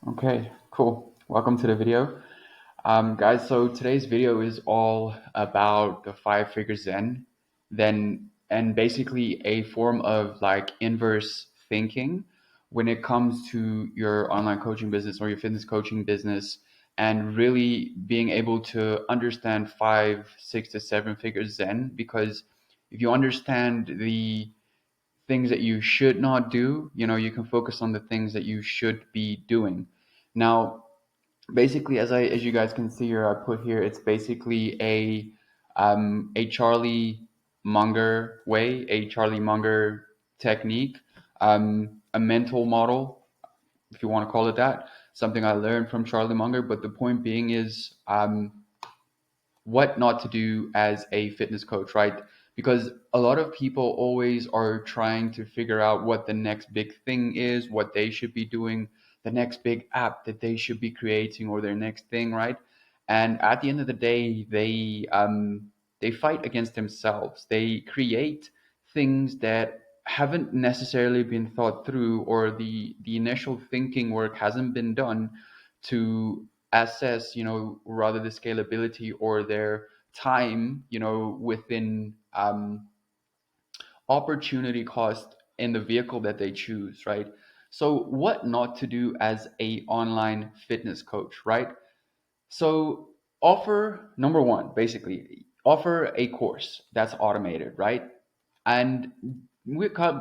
Okay, cool. Welcome to the video. Guys, so today's video is all about the five figure Zen, and basically a form of like inverse thinking when it comes to your online coaching business or your fitness coaching business, and really being able to understand five, six to seven figures Zen. Because if you understand the things that you should not do, you can focus on the things that you should be doing. Now, basically, as you guys can see here, I put here, it's basically a Charlie Munger way, a Charlie Munger technique, a mental model, if you want to call it that, something I learned from Charlie Munger. But the point being is, what not to do as a fitness coach, right? Because a lot of people always are trying to figure out what the next big thing is, what they should be doing, the next big app that they should be creating, or their next thing, right? And at the end of the day, they fight against themselves. They create things that haven't necessarily been thought through, or the initial thinking work hasn't been done to assess, rather the scalability or their time, within opportunity cost in the vehicle that they choose, right? So what not to do as a online fitness coach, right? So offer number one, basically offer a course that's automated, right? And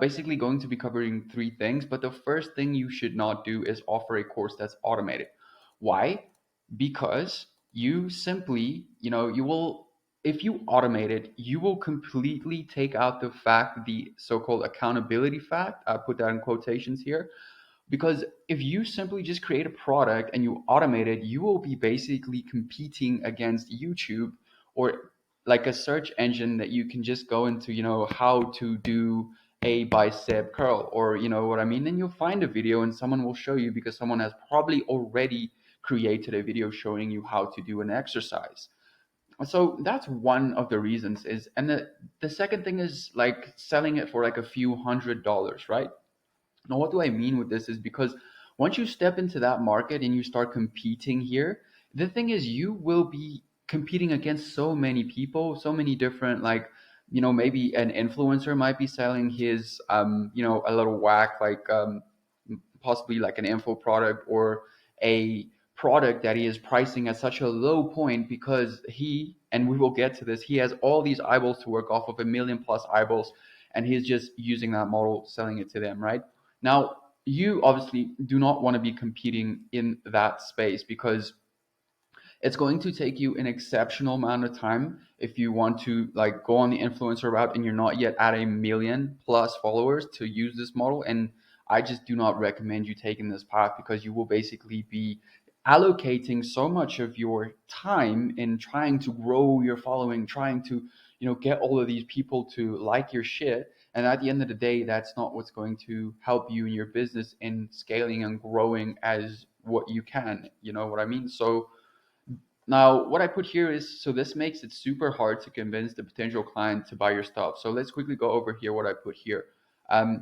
basically going to be covering three things, but the first thing you should not do is offer a course that's automated. Why? Because you simply, you will, if you automate it, you will completely take out the so-called accountability fact. I put that in quotations here, because if you simply just create a product and you automate it, you will be basically competing against YouTube, or like a search engine that you can just go into, how to do a bicep curl, or what I mean. Then you'll find a video and someone will show you, because someone has probably already created a video showing you how to do an exercise. So that's one of the reasons is, and the second thing is like selling it for like a few $100s, right? Now, what do I mean with this is because once you step into that market and you start competing here, the thing is you will be competing against so many people, so many different, like, maybe an influencer might be selling his, a little whack, like, possibly like an info product, or a product that he is pricing at such a low point, because and we will get to this, he has all these eyeballs to work off of, a million plus eyeballs, and he's just using that model, selling it to them, right? Now, you obviously do not want to be competing in that space, because it's going to take you an exceptional amount of time if you want to like go on the influencer route and you're not yet at a million plus followers to use this model. And I just do not recommend you taking this path, because you will basically be allocating so much of your time in trying to grow your following, trying to, get all of these people to like your shit. And at the end of the day, that's not what's going to help you in your business in scaling and growing as what you can. You know what I mean? So now, what I put here is, so this makes it super hard to convince the potential client to buy your stuff. So let's quickly go over here what I put here.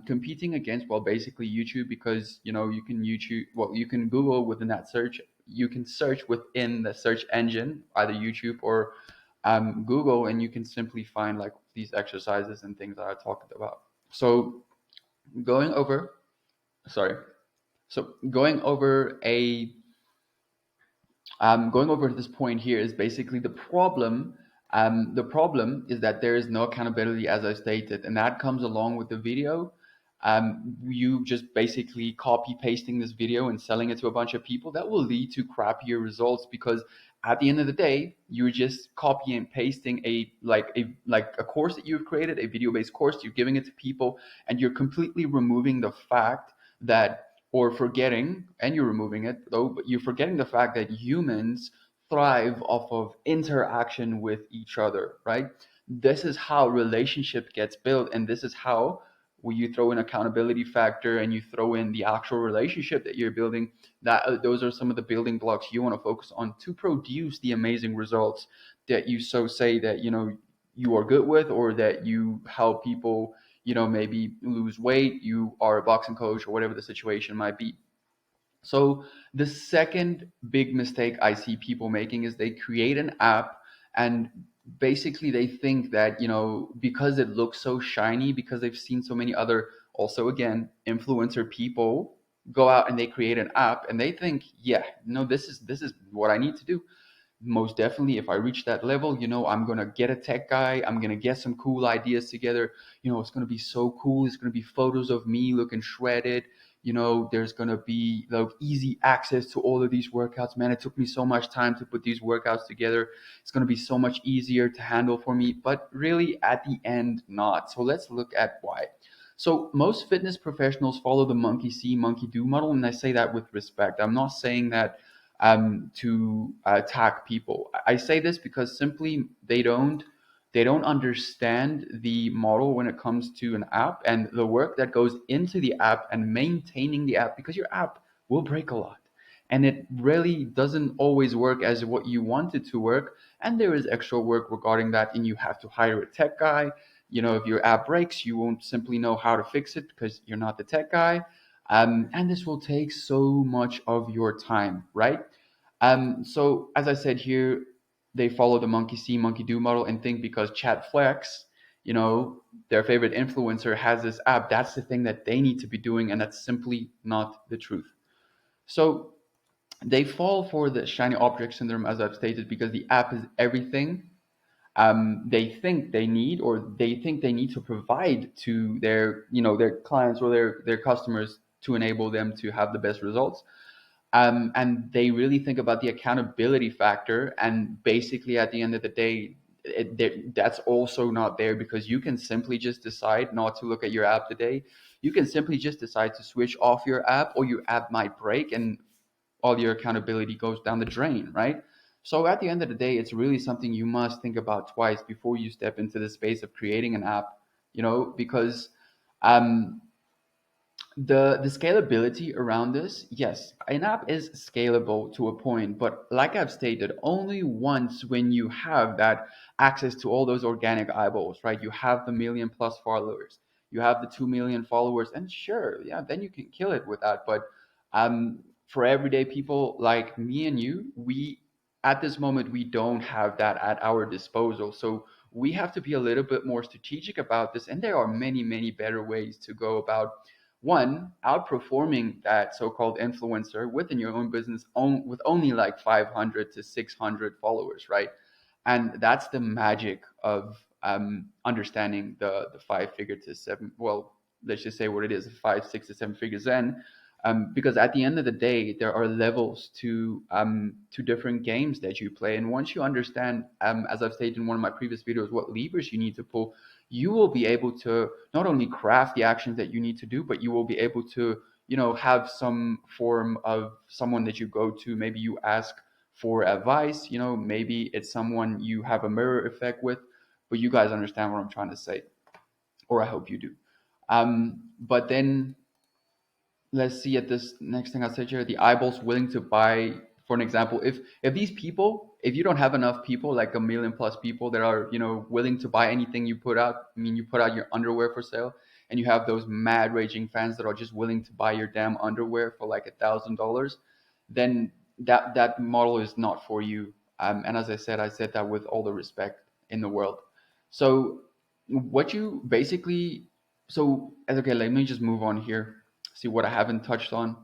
Competing against, well, basically YouTube, because you can you can Google within that search. You can search within the search engine, either YouTube or Google, and you can simply find like these exercises and things that I talked about. So going over, sorry. So going over this point here is basically the problem. The problem is that there is no accountability, as I stated, and that comes along with the video. You just basically copy pasting this video and selling it to a bunch of people, that will lead to crappier results, because at the end of the day, you're just copy and pasting a course that you've created, a video based course. You're giving it to people, and you're completely removing the fact that, or forgetting, and you're removing it though, but you're forgetting the fact that humans thrive off of interaction with each other, right? This is how relationship gets built, and this is how, when you throw in accountability factor and you throw in the actual relationship that you're building, that those are some of the building blocks you want to focus on to produce the amazing results that you so say that you are good with, or that you help people, maybe lose weight, you are a boxing coach, or whatever the situation might be. So the second big mistake I see people making is they create an app, and basically they think that, because it looks so shiny, because they've seen so many other, also again, influencer people go out and they create an app and they think, yeah, no, this is what I need to do. Most definitely, if I reach that level, I'm going to get a tech guy, I'm going to get some cool ideas together. It's going to be so cool. It's going to be photos of me looking shredded. There's going to be like easy access to all of these workouts. Man, it took me so much time to put these workouts together. It's going to be so much easier to handle for me, but really at the end, not. So let's look at why. So most fitness professionals follow the monkey see, monkey do model, and I say that with respect. I'm not saying that to attack people. I say this because simply they don't understand the model when it comes to an app and the work that goes into the app and maintaining the app, because your app will break a lot and it really doesn't always work as what you want it to work, and there is extra work regarding that, and you have to hire a tech guy. If your app breaks, you won't simply know how to fix it because you're not the tech guy. And this will take so much of your time, right? So as I said here, they follow the monkey see, monkey do model and think because Chat Flex, their favorite influencer has this app, that's the thing that they need to be doing, and that's simply not the truth. So they fall for the shiny object syndrome, as I've stated, because the app is everything they think they need, or they think they need to provide to their clients or their customers to enable them to have the best results. And they really think about the accountability factor. And basically, at the end of the day, that's also not there, because you can simply just decide not to look at your app today. You can simply just decide to switch off your app, or your app might break and all your accountability goes down the drain, right? So at the end of the day, it's really something you must think about twice before you step into the space of creating an app, because um, the scalability around this, yes, an app is scalable to a point, but like I've stated, only once when you have that access to all those organic eyeballs, right? You have the million plus followers, you have the 2 million followers, and sure, yeah, then you can kill it with that. But for everyday people like me and you, we at this moment we don't have that at our disposal. So we have to be a little bit more strategic about this, and there are many, many better ways to go about, one, outperforming that so-called influencer within your own business with only like 500 to 600 followers, right? And that's the magic of understanding the five figure to seven, well, let's just say what it is, 5, 6 to 7 figures then. Because at the end of the day, there are levels to different games that you play, and once you understand, as I've stated in one of my previous videos, what levers you need to pull, you will be able to not only craft the actions that you need to do, but you will be able to, have some form of someone that you go to. Maybe you ask for advice, maybe it's someone you have a mirror effect with, but you guys understand what I'm trying to say, or I hope you do. But then let's see at this next thing I said here, the eyeballs willing to buy. For an example, if these people, if you don't have enough people, like a million plus people that are, willing to buy anything you put out, I mean, you put out your underwear for sale, and you have those mad raging fans that are just willing to buy your damn underwear for like $1,000, then that model is not for you. And as I said that with all the respect in the world. So what you basically, so as okay, let me just move on here, see what I haven't touched on.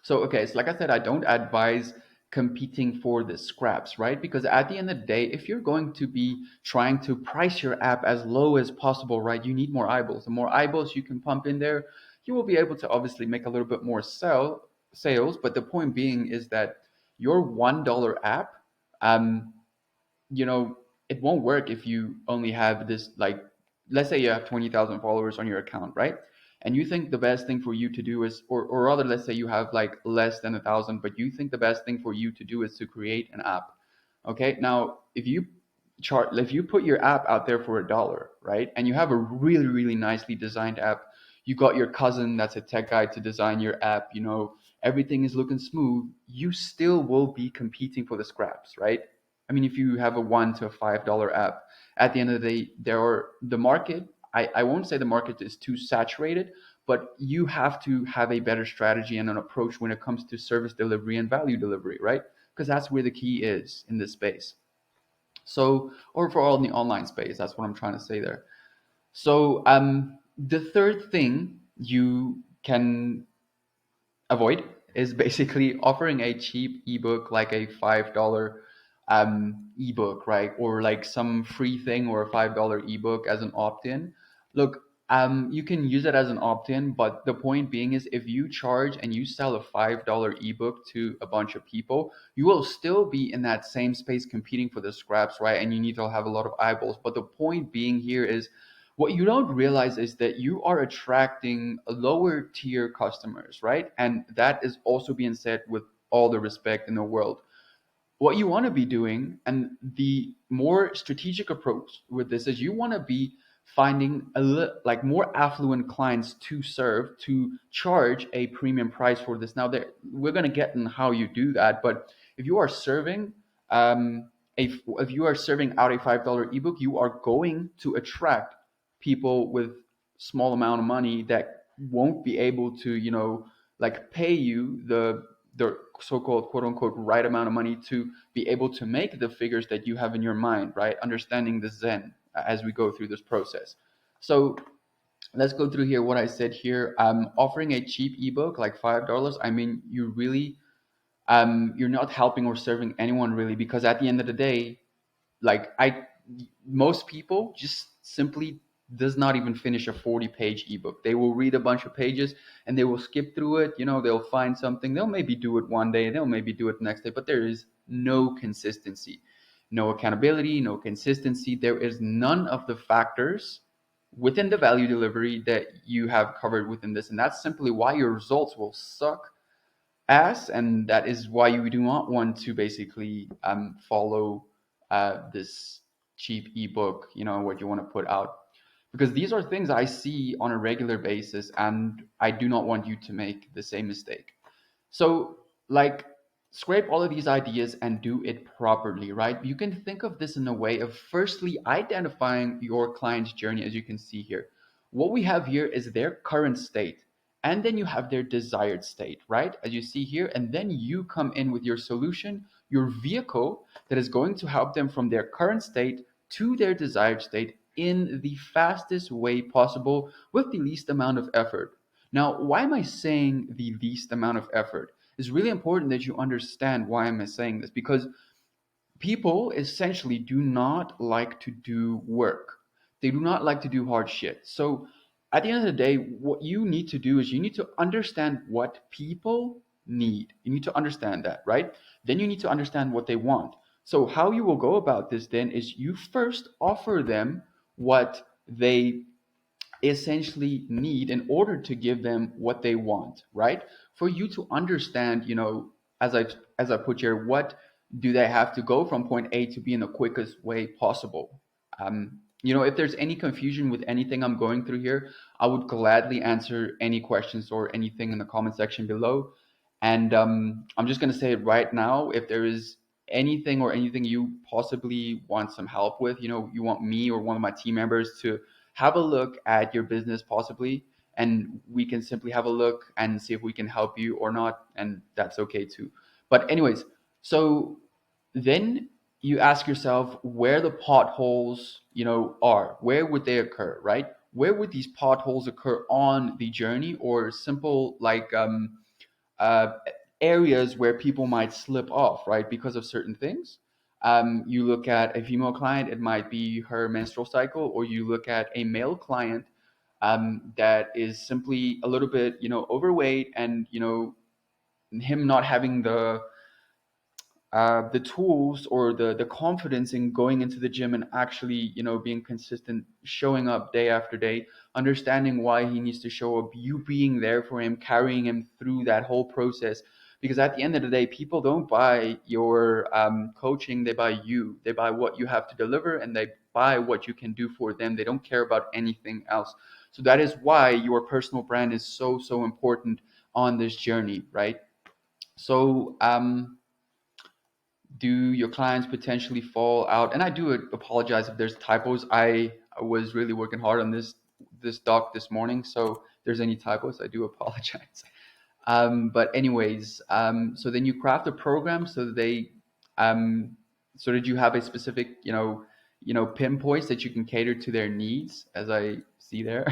So, okay, so like I said, I don't advise competing for the scraps, right? Because at the end of the day, if you're going to be trying to price your app as low as possible, right, you need more eyeballs. The more eyeballs you can pump in there, you will be able to obviously make a little bit more sales. But the point being is that your $1 app, um, you know, it won't work if you only have this, like, let's say you have 20,000 followers on your account, right? And you think the best thing for you to do is, or rather, let's say you have like less than 1,000, but you think the best thing for you to do is to create an app. Okay. Now, if you put your app out there for $1, right? And you have a really, really nicely designed app, you got your cousin that's a tech guy to design your app, everything is looking smooth, you still will be competing for the scraps, right? I mean, if you have a $1 to $5 app, at the end of the day, the market, I won't say the market is too saturated, but you have to have a better strategy and an approach when it comes to service delivery and value delivery, right? Because that's where the key is in this space. So, or for all in the online space, that's what I'm trying to say there. So, the third thing you can avoid is basically offering a cheap ebook like a $5 ebook, right? Or like some free thing or a $5 ebook as an opt-in. Look, you can use it as an opt-in, but the point being is if you charge and you sell a $5 ebook to a bunch of people, you will still be in that same space competing for the scraps, right? And you need to have a lot of eyeballs. But the point being here is what you don't realize is that you are attracting lower tier customers, right? And that is also being said with all the respect in the world. What you want to be doing, and the more strategic approach with this is you want to be finding like more affluent clients to serve to charge a premium price for this. Now, we're going to get in how you do that, but if you are serving um, if you are serving out a $5 ebook, you are going to attract people with small amount of money that won't be able to, like pay you the so-called quote unquote right amount of money to be able to make the figures that you have in your mind, right? Understanding the Zen as we go through this process. So let's go through here what I said here. Offering a cheap ebook like $5. I mean, you're not helping or serving anyone really, because at the end of the day, like I most people just simply does not even finish a 40-page ebook. They will read a bunch of pages and they will skip through it. They'll find something, they'll maybe do it one day, they'll maybe do it the next day, but there is no consistency, no accountability, no consistency. There is none of the factors within the value delivery that you have covered within this, and that's simply why your results will suck ass, and that is why you do not want to basically follow this cheap ebook, what you want to put out, because these are things I see on a regular basis, and I do not want you to make the same mistake. So, like, scrape all of these ideas and do it properly, right? You can think of this in a way of firstly identifying your client's journey, as you can see here. What we have here is their current state, and then you have their desired state, right? As you see here, and then you come in with your solution, your vehicle that is going to help them from their current state to their desired state in the fastest way possible with the least amount of effort. Now, why am I saying the least amount of effort? It's really important that you understand why am I saying this, because people essentially do not like to do work. They do not like to do hard shit. So at the end of the day, what you need to do is you need to understand what people need. You need to understand that, right? Then you need to understand what they want. So how you will go about this then is you first offer them what they essentially need in order to give them what they want, right? For you to understand, as I put here, what do they have to go from point A to B in the quickest way possible. If there's any confusion with anything I'm going through here, I would gladly answer any questions or anything in the comment section below. And I'm just going to say it right now. If there is anything you possibly want some help with, you want me or one of my team members to have a look at your business possibly, and we can simply have a look and see if we can help you or not, and that's okay too. But anyways, so then you ask yourself where the potholes, are. Where would they occur, right? Where would these potholes occur on the journey, or simple like uh, areas where people might slip off, right, because of certain things. You look at a female client, it might be her menstrual cycle, or you look at a male client that is simply a little bit, overweight, and him not having the tools or the confidence in going into the gym and actually being consistent, showing up day after day, understanding why he needs to show up, you being there for him, carrying him through that whole process. Because at the end of the day, people don't buy your coaching, they buy you, they buy what you have to deliver, and they buy what you can do for them. They don't care about anything else. So that is why your personal brand is so important on this journey, right? So do your clients potentially fall out? And I do apologize if there's typos. I was really working hard on this doc this morning, so there's any typos, I do apologize. But anyways, so then you craft a program so that um, so that you have a specific, pinpoints that you can cater to their needs, as I see there.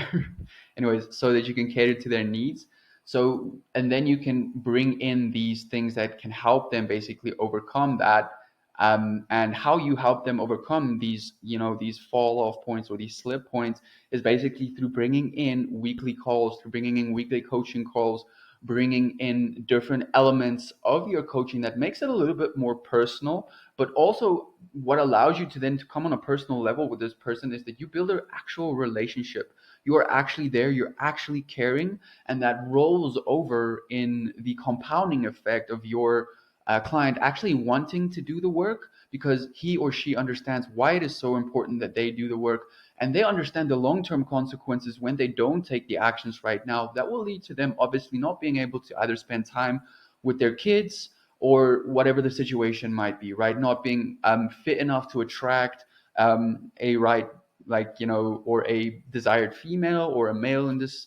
Anyways, so that you can cater to their needs. So, and then you can bring in these things that can help them basically overcome that. And how you help them overcome these, these fall off points or these slip points is basically through bringing in weekly calls, through bringing in weekly coaching calls, bringing in different elements of your coaching that makes it a little bit more personal. But also what allows you to then to come on a personal level with this person is that you build an actual relationship. You are actually there, you're actually caring, and that rolls over in the compounding effect of your client actually wanting to do the work because he or she understands why it is so important that they do the work, and they understand the long-term consequences when they don't take the actions right now that will lead to them obviously not being able to either spend time with their kids or whatever the situation might be, right? Not being fit enough to attract a right, like, or a desired female or a male in this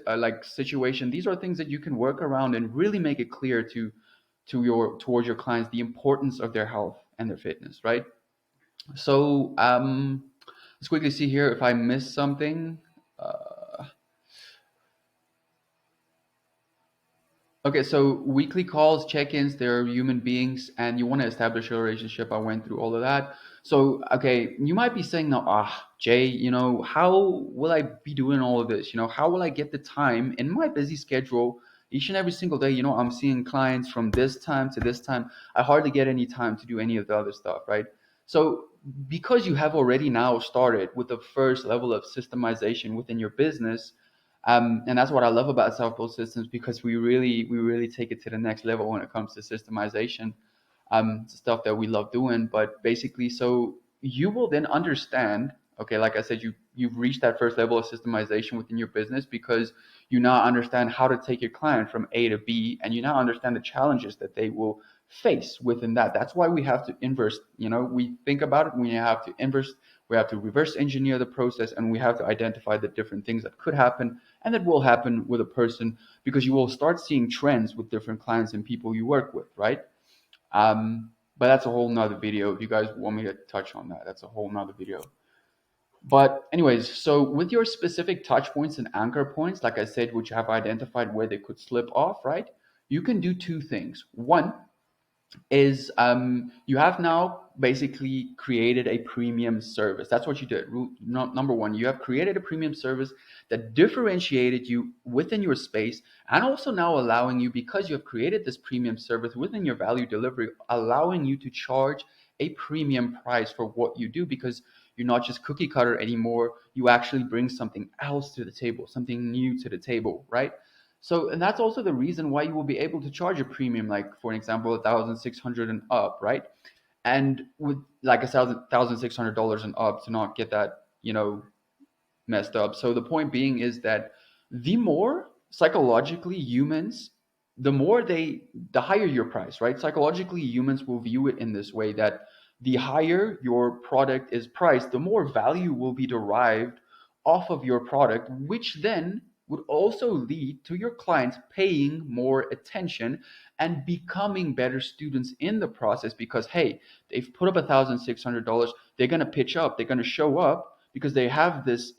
like situation. These are things that you can work around and really make it clear towards your clients the importance of their health and their fitness, right? So let's quickly see here if I missed something. Okay, so weekly calls, check-ins, they're human beings and you want to establish a relationship. I went through all of that. So, okay, you might be saying now, Jay, how will I be doing all of this? How will I get the time in my busy schedule each and every single day? I'm seeing clients from this time to this time. I hardly get any time to do any of the other stuff, right? So, because you have already now started with the first level of systemization within your business, and that's what I love about self-built systems, because we really take it to the next level when it comes to systemization, stuff that we love doing. But basically, so you will then understand, okay, like I said, you've reached that first level of systemization within your business because you now understand how to take your client from A to B, and you now understand the challenges that they will face within that. That's why we have to inverse, we think about it, we have to inverse, we have to reverse engineer the process, and we have to identify the different things that could happen and that will happen with a person, because you will start seeing trends with different clients and people you work with, right? But that's a whole nother video. If you guys want me to touch on that, that's a whole nother video. But anyways, so with your specific touch points and anchor points, like I said, which have identified where they could slip off, right? You can do two things. One is you have now basically created a premium service. That's what you did. Number one, you have created a premium service that differentiated you within your space, and also now allowing you, because you have created this premium service within your value delivery, allowing you to charge a premium price for what you do, because you're not just cookie cutter anymore. You actually bring something else to the table, something new to the table, right? So, and that's also the reason why you will be able to charge a premium, like for an example, 1,600 and up, right? And with like $1,600 and up, to not get that, messed up. So the point being is that the more psychologically humans, the higher your price, right? Psychologically, humans will view it in this way, that the higher your product is priced, the more value will be derived off of your product, which then would also lead to your clients paying more attention and becoming better students in the process, because hey, they've put up $1,600, they're going to pitch up, they're going to show up, because they have this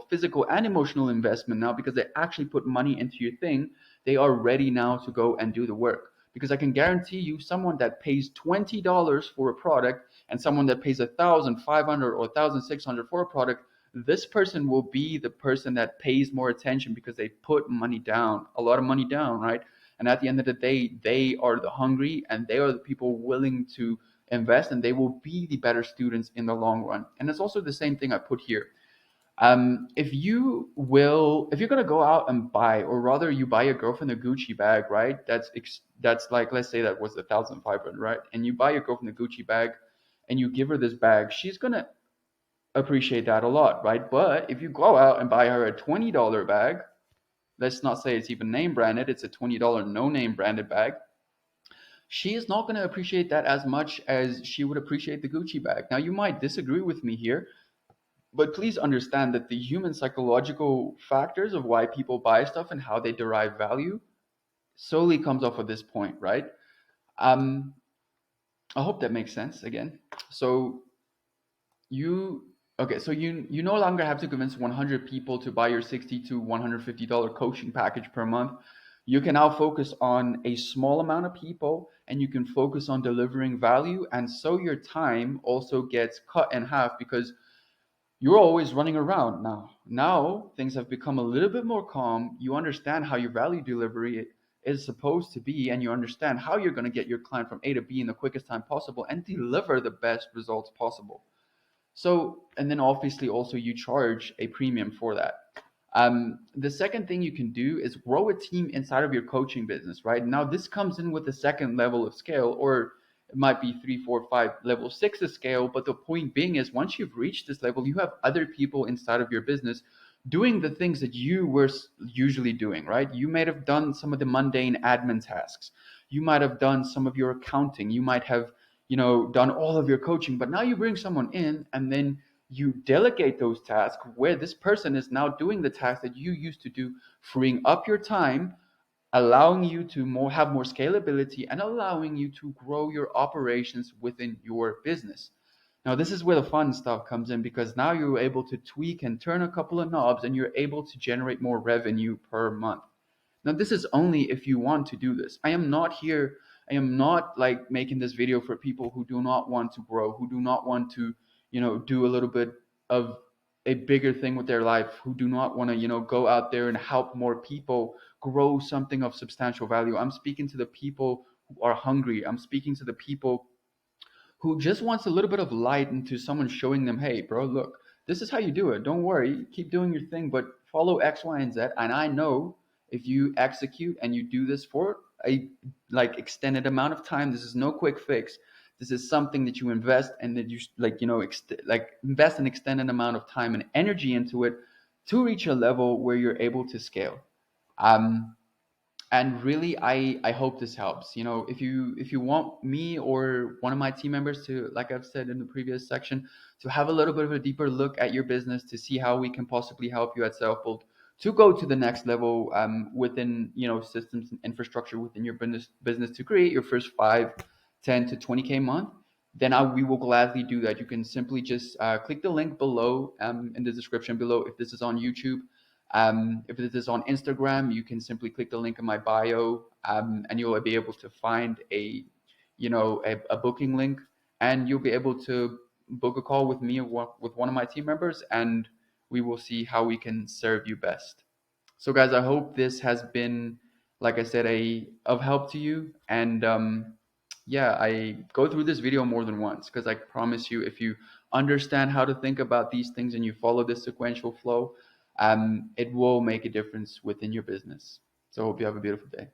physical and emotional investment now, because they actually put money into your thing. They are ready now to go and do the work, because I can guarantee you, someone that pays $20 for a product and someone that pays 1,500 or 1,600 for a product, this person will be the person that pays more attention, because they put money down, a lot of money down, right? And at the end of the day, they are the hungry, and they are the people willing to invest, and they will be the better students in the long run. And it's also the same thing I put here. If you're gonna go out and buy, or rather you buy your girlfriend a Gucci bag, right? That's like, let's say that was 1,500, right? And you buy your girlfriend a Gucci bag, and you give her this bag, she's gonna appreciate that a lot, right? But if you go out and buy her a $20 bag, let's not say it's even name branded, it's a $20 no name branded bag, she is not going to appreciate that as much as she would appreciate the Gucci bag. Now, you might disagree with me here, But please understand that the human psychological factors of why people buy stuff and how they derive value solely comes off of this point, right? Um, I hope that makes sense again. So you okay, so you no longer have to convince 100 people to buy your 60 to $150 coaching package per month. You can now focus on a small amount of people and you can focus on delivering value, and so your time also gets cut in half because you're always running around now. Now things have become a little bit more calm. You understand how your value delivery is supposed to be, and you understand how you're going to get your client from A to B in the quickest time possible and deliver the best results possible. So, and then obviously also you charge a premium for that. The second thing you can do is grow a team inside of your coaching business, right? Now, this comes in with the second level of scale, or it might be three, four, five, level six of scale. But the point being is once you've reached this level, you have other people inside of your business doing the things that you were usually doing, right? You might have done some of the mundane admin tasks. You might have done some of your accounting. You might have done all of your coaching, but now you bring someone in and then you delegate those tasks where this person is now doing the tasks that you used to do, freeing up your time, allowing you to have more scalability and allowing you to grow your operations within your business. Now, this is where the fun stuff comes in because now you're able to tweak and turn a couple of knobs and you're able to generate more revenue per month. Now, this is only if you want to do this. I am not like making this video for people who do not want to grow, who do not want to, do a little bit of a bigger thing with their life, who do not want to, go out there and help more people grow something of substantial value. I'm speaking to the people who are hungry. I'm speaking to the people who just wants a little bit of light into someone showing them, hey, bro, look, this is how you do it. Don't worry, keep doing your thing, but follow X, Y, and Z. And I know if you execute and you do this for a like extended amount of time, this is no quick fix. This is something that you invest and that you invest an extended amount of time and energy into it to reach a level where you're able to scale. Um, and really I hope this helps. If you want me or one of my team members to, like I've said in the previous section, to have a little bit of a deeper look at your business to see how we can possibly help you at Selfbolt to go to the next level, within systems and infrastructure within your business to create your first 5, 10 to 20K month, then we will gladly do that. You can simply just click the link below, in the description below. If this is on YouTube, if this is on Instagram, you can simply click the link in my bio, and you'll be able to find a booking link, and you'll be able to book a call with me or with one of my team members, and we will see how we can serve you best. So, guys, I hope this has been, like I said, of help to you. And yeah, I go through this video more than once because I promise you, if you understand how to think about these things and you follow this sequential flow, it will make a difference within your business. So, I hope you have a beautiful day.